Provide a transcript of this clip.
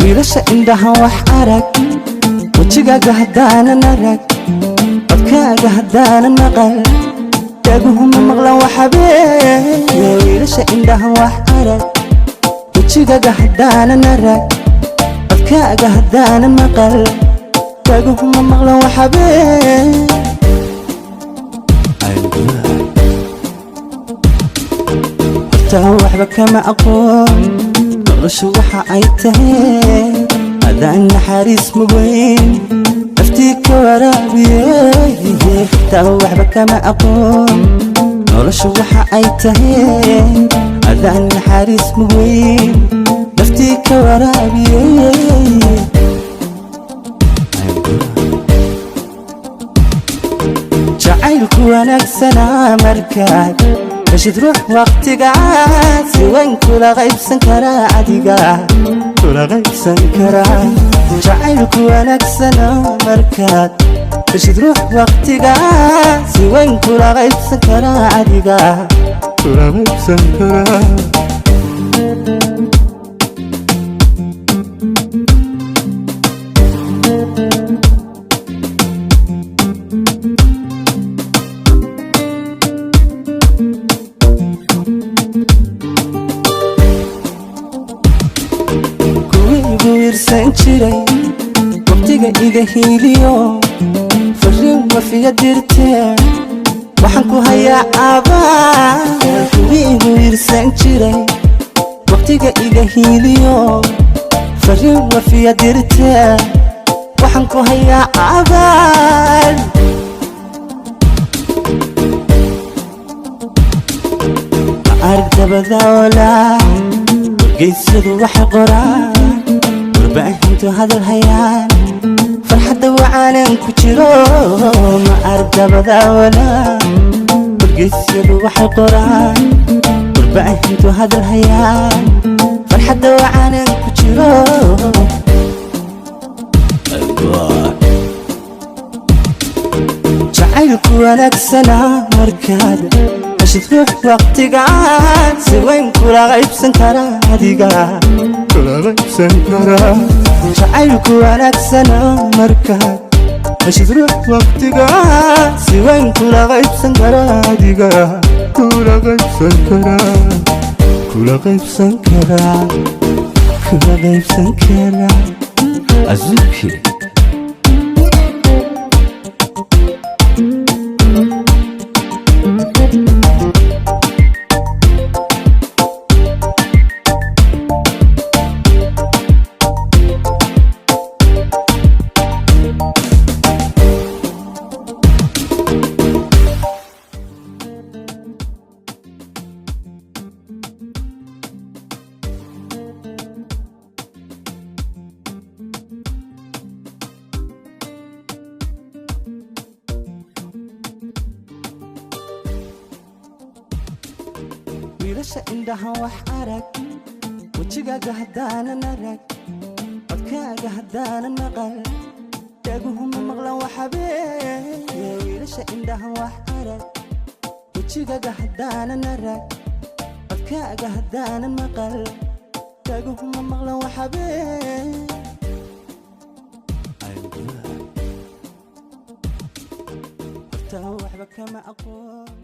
wiilasha indhaha wax arag wajigaaga haddaanan arag codkaaga haddaanan maqal dhaguhuma maqlan waxabeen wiilasha indhaha wax arag wajigaaga haddaanan arag codkaaga haddaanan maqal dhaguhuma maqlan waxabeen horta waxba kama aqoon noloshu waxa ay tahay adaan naxariis muweyn naftii ka waraabiyey taa waxba kama aqoon noloshu waxa ay tahay adaan naxariis muweyn naftii ka waraabiyey jacaylku wanaagsanaa markaad heshid ruux waqtigaas si weyn kula qaybsan karaa adiga kula qaybsan karaa jacaylku wanaagsana markaad heshid ruux waqtigaas si weyn kula qaybsan karaa adiga kula qaybsan karaa waqtiga iga hiiliyo fariin wafiya dirtee waxaan ku hayaa abaal kuwii igu irsan jiray waqtiga iga hiiliyo fariin wafiya dirtee waxaan ku hayaa abaal arag dabada olaa wargeysyadu waxay qoraan warbaahintu hadal hayaan farxadda wacaanan ku jiro ma arag dabada walaa wargeysyadu waxay qoraan warbaahintu hadal hayaan farxadda wacaanan ku jiro jacaylku wanaagsanaa markaad heshid ruux waqtigaan si weyn kula qaybsan karaa adiga kula qaybsan karaa jacaylku wanaagsana markaad heshid ruux waqtigaan si weyn kula qaybsan karaa adiga kula qaybsan karaa kula qaybsan karaa kula qaybsan karaa azuki wiilasha indhaha wax arag wajigaaga haddaanan arag codkaaga haddaanan maqal dhaguhuma maqlan waxabeen wiilasha indhaha wax arag wajigaaga haddaanan arag codkaaga haddaanan maqal dhaguhuma maqlan waxabeen horta waxba kama aqoon